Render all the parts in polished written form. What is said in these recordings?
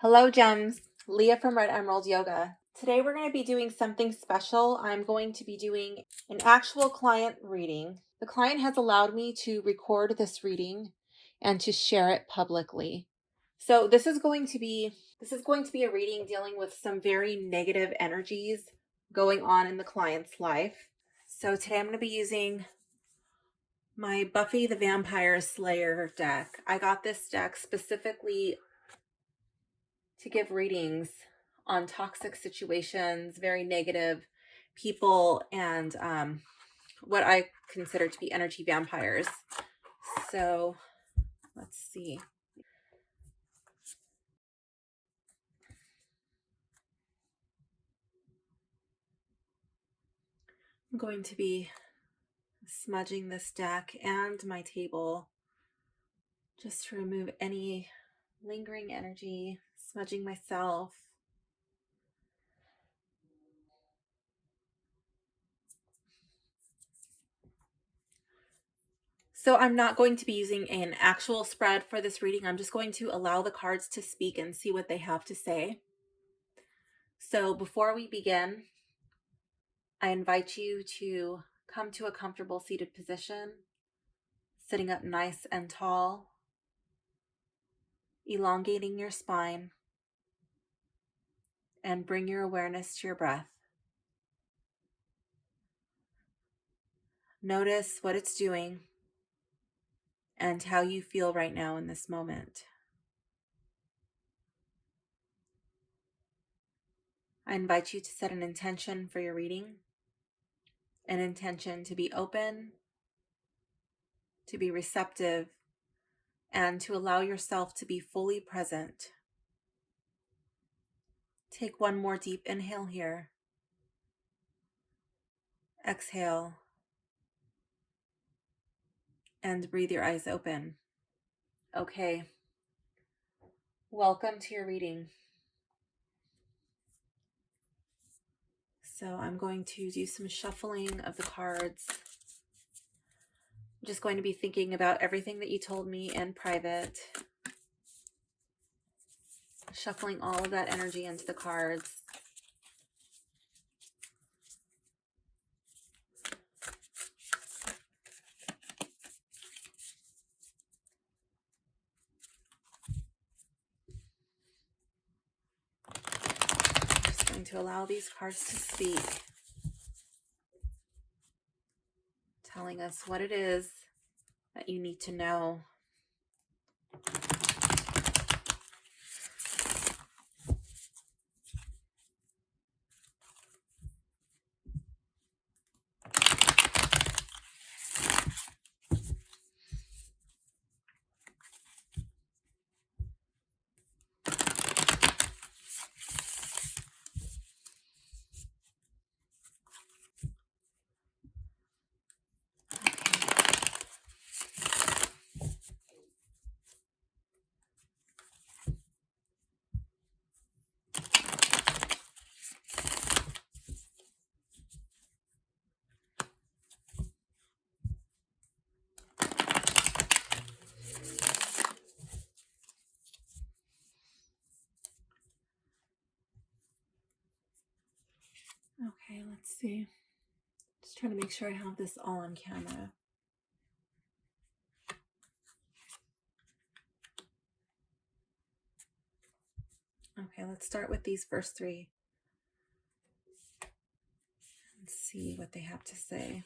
Hello, Gems. Leah from Red Emerald Yoga. Today we're going to be doing something special. I'm going to be doing an actual client reading. The client has allowed me to record this reading and to share it publicly. So this is going to be a reading dealing with some very negative energies going on in the client's life. So today I'm going to be using my Buffy the Vampire Slayer deck. I got this deck specifically to give readings on toxic situations, very negative people, and what I consider to be energy vampires. So let's see. I'm going to be smudging this deck and my table just to remove any lingering energy, smudging myself. So I'm not going to be using an actual spread for this reading. I'm just going to allow the cards to speak and see what they have to say. So before we begin, I invite you to come to a comfortable seated position, sitting up nice and tall, elongating your spine, and bring your awareness to your breath. Notice what it's doing and how you feel right now in this moment. I invite you to set an intention for your reading, an intention to be open, to be receptive, and to allow yourself to be fully present. Take one more deep inhale here. Exhale. And breathe your eyes open. Okay. Welcome to your reading. So I'm going to do some shuffling of the cards. I'm just going to be thinking about everything that you told me in private. Shuffling all of that energy into the cards. Just going to allow these cards to speak, telling us what it is that you need to know. Okay, let's see. Just trying to make sure I have this all on camera. Okay, let's start with these first three. Let's see what they have to say.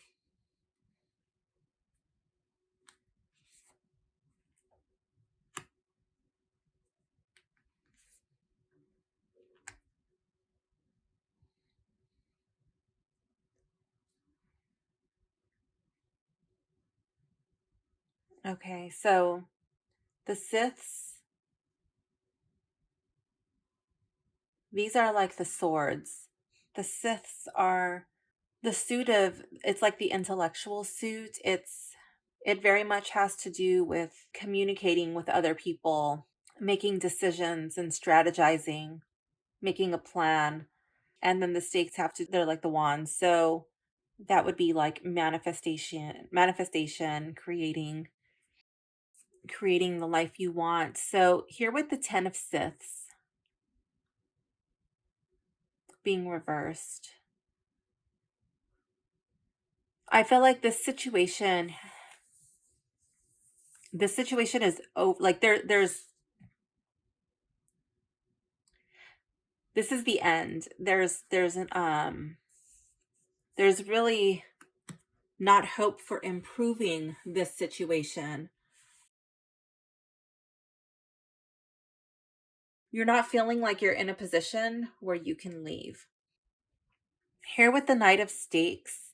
Okay, so the Siths, these are like the swords. The Siths are the suit of, it's like the intellectual suit. It very much has to do with communicating with other people, making decisions and strategizing, making a plan. And then the stakes they're like the wands. So that would be like manifestation, creating the life you want. So here with the 10 of Siths, being reversed. I feel like this situation is like this is the end. There's really not hope for improving this situation. You're not feeling like you're in a position where you can leave. Here with the Knight of Stakes,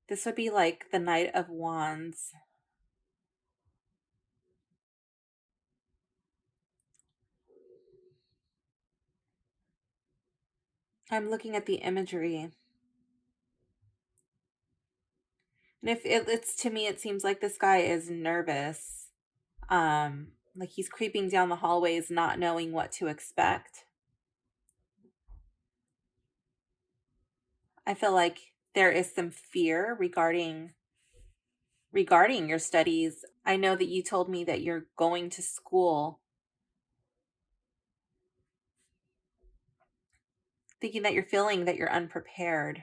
this would be like the Knight of Wands. I'm looking at the imagery. And if it's to me, it seems like this guy is nervous. Like he's creeping down the hallways, not knowing what to expect. I feel like there is some fear regarding your studies. I know that you told me that you're going to school, thinking that you're feeling that you're unprepared.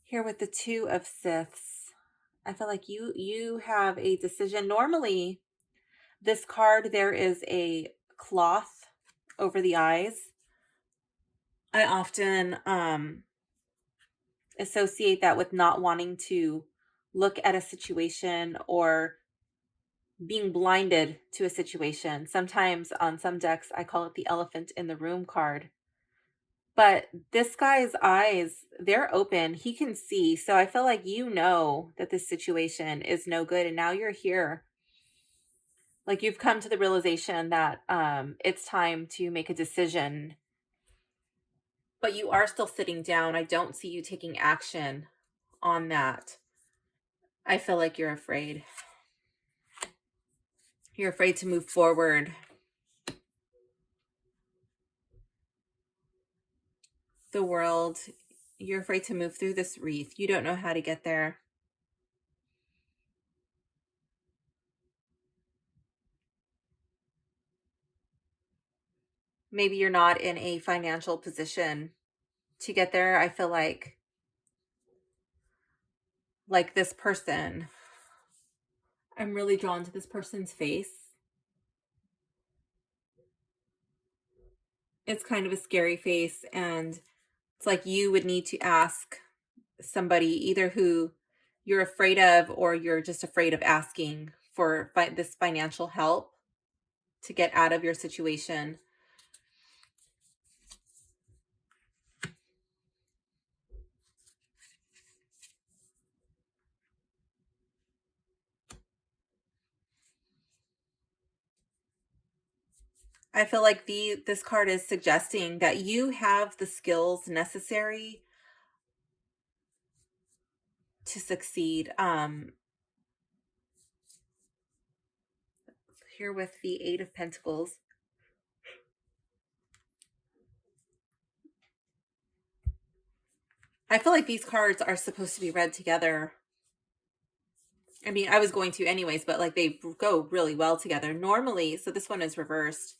Here with the Two of Scythes, I feel like you have a decision. Normally, this card, there is a cloth over the eyes. I often associate that with not wanting to look at a situation or being blinded to a situation. Sometimes on some decks, I call it the elephant in the room card. But this guy's eyes, they're open. He can see. So I feel like you know that this situation is no good. And now you're here. Like you've come to the realization that it's time to make a decision. But you are still sitting down. I don't see you taking action on that. I feel like you're afraid. You're afraid to move forward. The World, you're afraid to move through this wreath. You don't know how to get there. Maybe you're not in a financial position to get there. I feel like this person, I'm really drawn to this person's face. It's kind of a scary face, and it's like you would need to ask somebody either who you're afraid of or you're just afraid of asking for this financial help to get out of your situation. I feel like this card is suggesting that you have the skills necessary to succeed. Here with the Eight of Pentacles, I feel like these cards are supposed to be read together. I mean, I was going to anyways, but like they go really well together normally. So this one is reversed.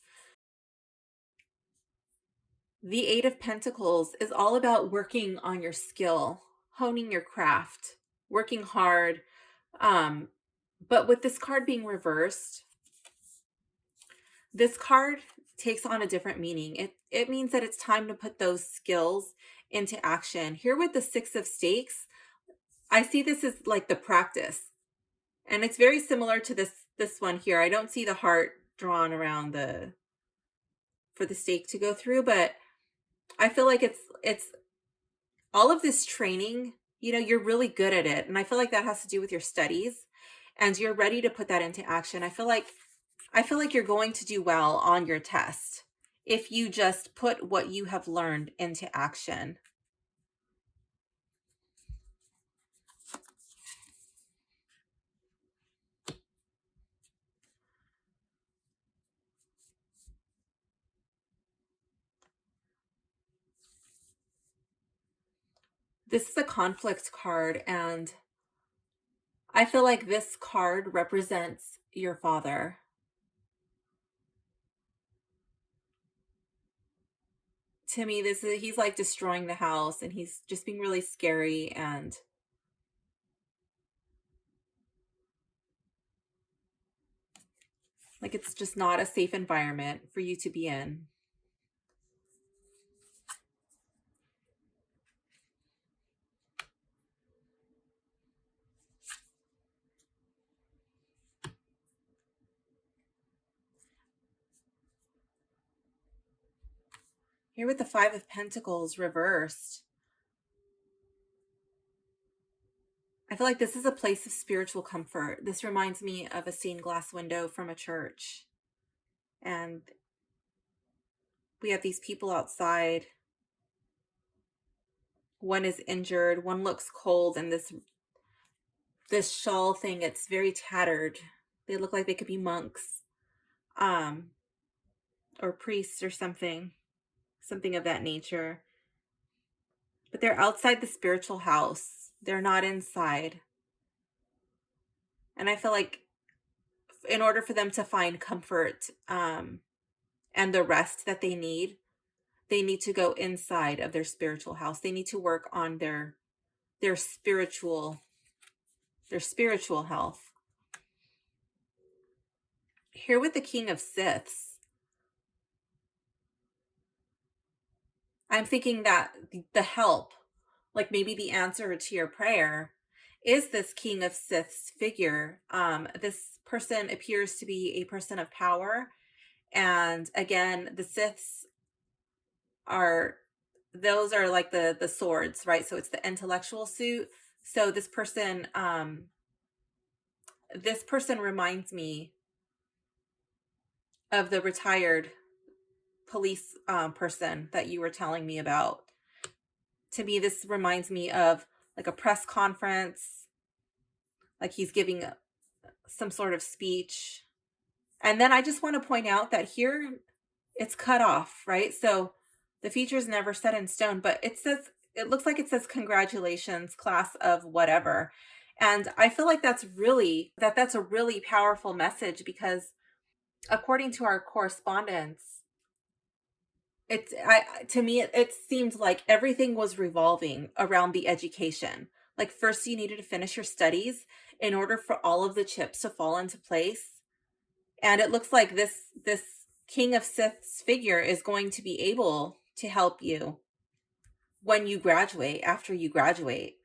The Eight of Pentacles is all about working on your skill, honing your craft, working hard. But with this card being reversed, this card takes on a different meaning. It means that it's time to put those skills into action. Here with the Six of Stakes, I see this as like the practice. And it's very similar to this one here. I don't see the heart drawn around for the stake to go through, but I feel like it's all of this training, you're really good at it. And I feel like that has to do with your studies and you're ready to put that into action. I feel like you're going to do well on your test if you just put what you have learned into action. This is a conflict card, and I feel like this card represents your father. To me, he's like destroying the house and he's just being really scary, and like it's just not a safe environment for you to be in. Here with the Five of Pentacles reversed, I feel like this is a place of spiritual comfort. This reminds me of a stained glass window from a church. And we have these people outside. One is injured, one looks cold, and this shawl thing, it's very tattered. They look like they could be monks, um, or priests or something of that nature. But they're outside the spiritual house. They're not inside. And I feel like in order for them to find comfort, and the rest that they need to go inside of their spiritual house. They need to work on their spiritual health. Here with the King of Siths, I'm thinking that the help, like maybe the answer to your prayer, is this King of Siths figure. This person appears to be a person of power. And again, the Siths those are like the swords, right? So it's the intellectual suit. So this person reminds me of the retired police person that you were telling me about. To me, this reminds me of like a press conference, like he's giving some sort of speech. And then I just want to point out that here it's cut off, right? So the future is never set in stone, but it looks like it says congratulations, class of whatever. And I feel like that's a really powerful message, because according to our correspondence, to me it seemed like everything was revolving around the education. Like first you needed to finish your studies in order for all of the chips to fall into place. And it looks like this King of Siths figure is going to be able to help you when you graduate, after you graduate.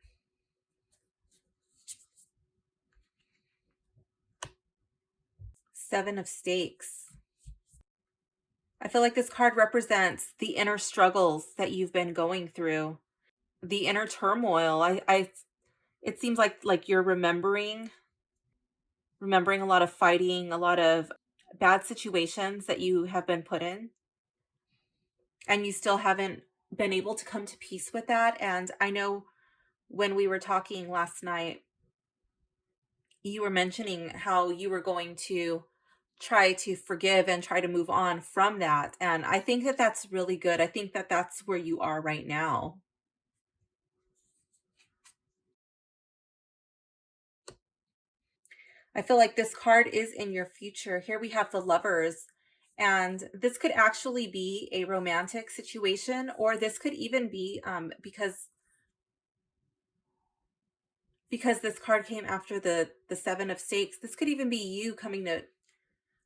Seven of Stakes. I feel like this card represents the inner struggles that you've been going through, the inner turmoil. It seems like you're remembering a lot of fighting, a lot of bad situations that you have been put in, and you still haven't been able to come to peace with that. And I know when we were talking last night, you were mentioning how you were going to try to forgive and try to move on from that. And I think that that's really good. I think that that's where you are right now. I feel like this card is in your future. Here we have the Lovers, and this could actually be a romantic situation, or this could even be because this card came after the Seven of Stakes. This could even be you coming to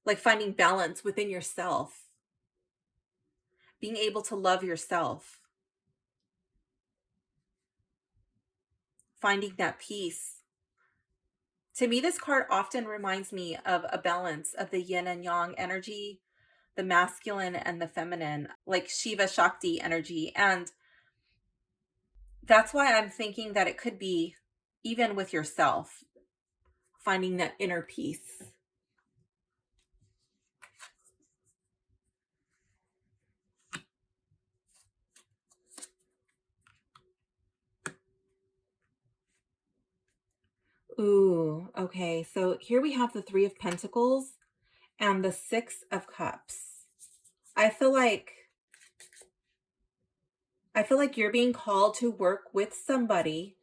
like finding balance within yourself, being able to love yourself, finding that peace. To me, this card often reminds me of a balance of the yin and yang energy, the masculine and the feminine, like Shiva Shakti energy. And that's why I'm thinking that it could be even with yourself, finding that inner peace. Ooh, okay. So here we have the Three of Pentacles and the Six of Cups. I feel like you're being called to work with somebody,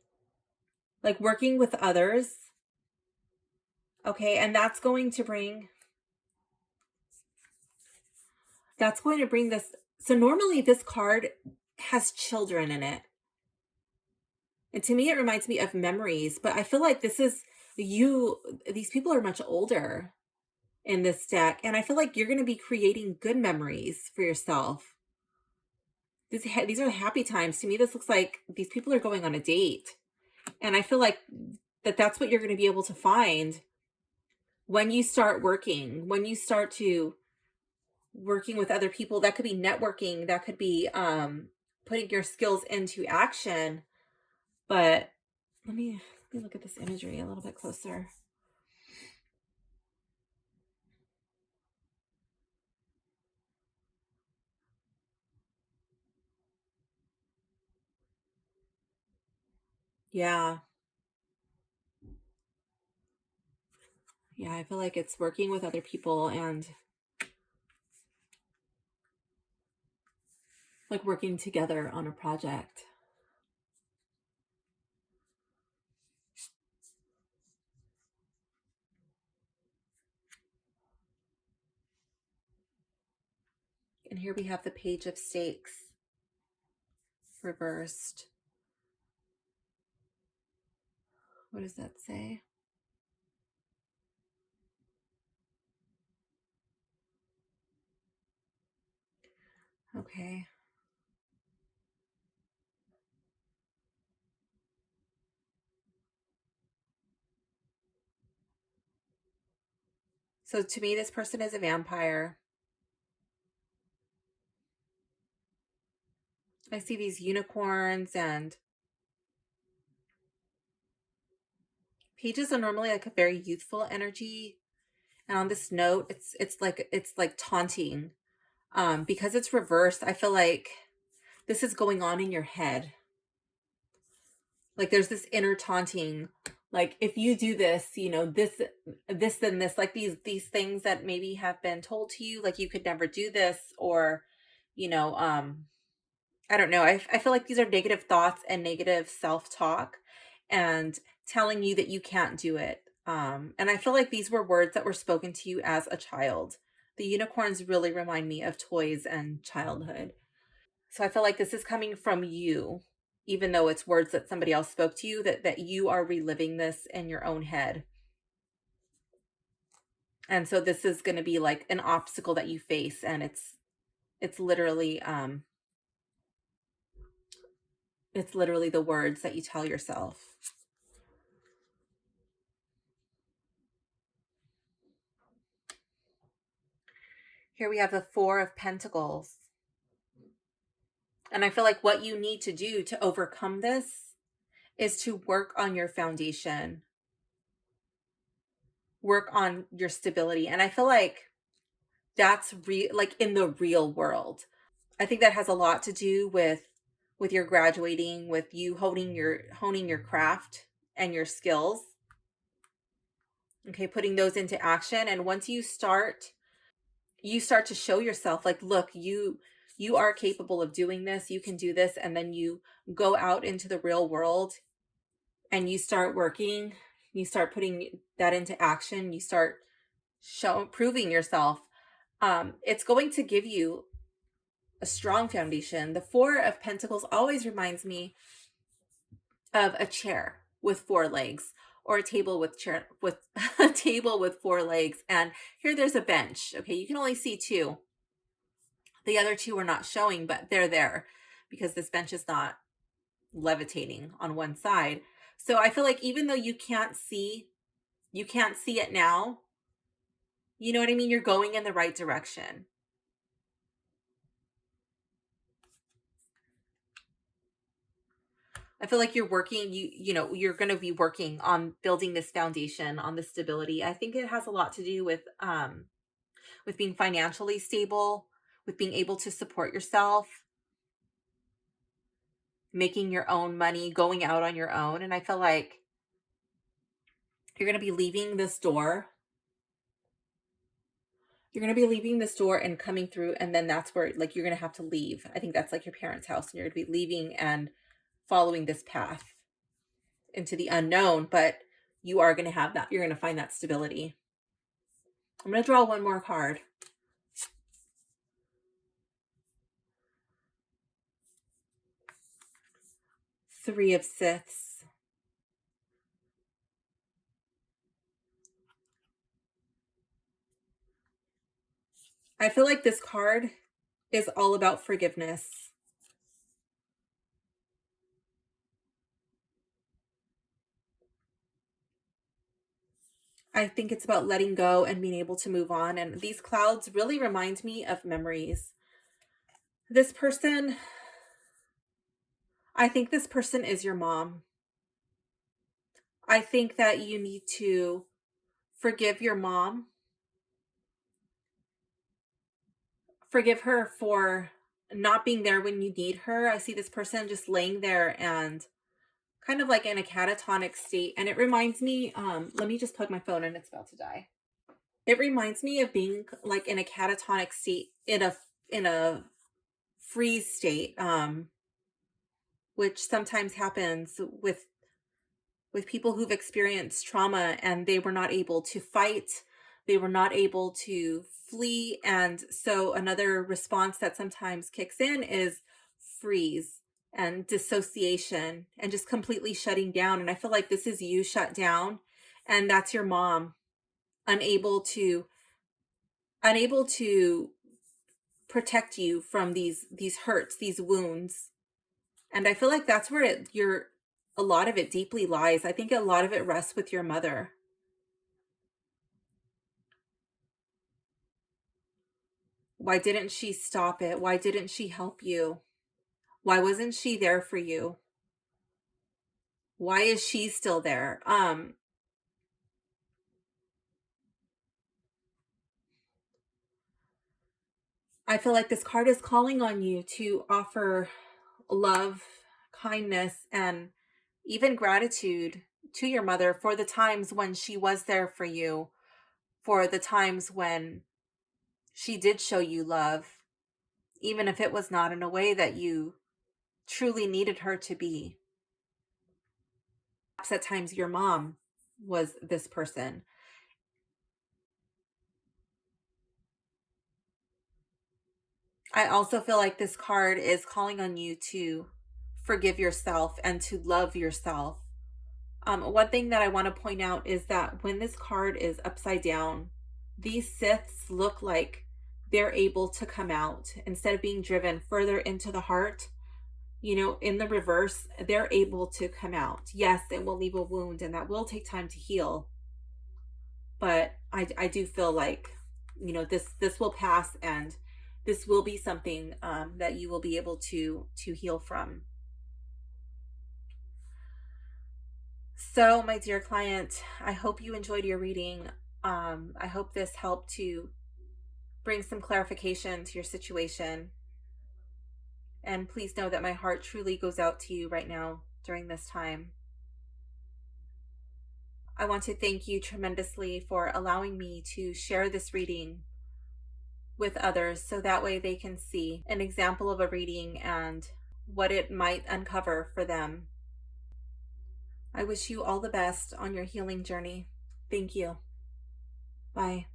like working with others. Okay, and that's going to bring this So normally this card has children in it. And to me, it reminds me of memories, but I feel like these people are much older in this deck. And I feel like you're going to be creating good memories for yourself. These are the happy times. To me, this looks like these people are going on a date. And I feel like that's what you're going to be able to find when you start working, when you start to working with other people. That could be networking, that could be putting your skills into action. But let me look at this imagery a little bit closer. Yeah. Yeah, I feel like it's working with other people and like working together on a project. And here we have the Page of Stakes reversed. What does that say? Okay. So to me, this person is a vampire. I see these unicorns, and pages are normally like a very youthful energy. And on this note, it's like taunting. Because it's reversed, I feel like this is going on in your head. Like there's this inner taunting, like if you do this, this and this, like these things that maybe have been told to you, like you could never do this, or you know I don't know, I feel like these are negative thoughts and negative self-talk and telling you that you can't do it. And I feel like these were words that were spoken to you as a child. The unicorns really remind me of toys and childhood. So I feel like this is coming from you, even though it's words that somebody else spoke to you, that you are reliving this in your own head. And so this is going to be like an obstacle that you face, and it's literally the words that you tell yourself. Here we have the Four of Pentacles. And I feel like what you need to do to overcome this is to work on your foundation, work on your stability. And I feel like that's like in the real world. I think that has a lot to do with your graduating, with you honing your craft and your skills. Okay, putting those into action. And once you start to show yourself like, look, you are capable of doing this, you can do this, and then you go out into the real world and you start working, you start putting that into action, you start proving yourself. It's going to give you a strong foundation. The Four of Pentacles always reminds me of a chair with four legs, or a table with a table with four legs. And here there's a bench. Okay, you can only see two. The other two are not showing, but they're there because this bench is not levitating on one side. So I feel like even though you can't see it now, you know what I mean? You're going in the right direction. I feel like you're working, you're going to be working on building this foundation, on this stability. I think it has a lot to do with being financially stable, with being able to support yourself, making your own money, going out on your own. And I feel like you're going to be leaving this door. You're going to be leaving this door and coming through. And then that's where like you're going to have to leave. I think that's like your parents' house, and you're going to be leaving and following this path into the unknown. But you are going to have that. You're going to find that stability. I'm going to draw one more card. Three of Scythes. I feel like this card is all about forgiveness. I think it's about letting go and being able to move on. And these clouds really remind me of memories. This person, I think this person is your mom. I think that you need to forgive your mom. Forgive her for not being there when you need her. I see this person just laying there and kind of like in a catatonic state. And it reminds me, let me just plug my phone in, it's about to die. It reminds me of being like in a catatonic state, in a freeze state, which sometimes happens with people who've experienced trauma and they were not able to fight, they were not able to flee. And so another response that sometimes kicks in is freeze and dissociation and just completely shutting down. And I feel like this is you shut down, and that's your mom unable to protect you from these hurts, these wounds. And I feel like that's where a lot of it deeply lies. I think a lot of it rests with your mother. Why didn't she stop it? Why didn't she help you? Why wasn't she there for you? Why is she still there? I feel like this card is calling on you to offer love, kindness, and even gratitude to your mother for the times when she was there for you, for the times when she did show you love, even if it was not in a way that you truly needed her to be. Perhaps at times your mom was this person. I also feel like this card is calling on you to forgive yourself and to love yourself. One thing that I want to point out is that when this card is upside down, these Siths look like they're able to come out instead of being driven further into the heart. In the reverse, they're able to come out. Yes, it will leave a wound and that will take time to heal. But I do feel like, this will pass, and this will be something that you will be able to heal from. So, my dear client, I hope you enjoyed your reading. I hope this helped to bring some clarification to your situation. And please know that my heart truly goes out to you right now during this time. I want to thank you tremendously for allowing me to share this reading with others so that way they can see an example of a reading and what it might uncover for them. I wish you all the best on your healing journey. Thank you. Bye.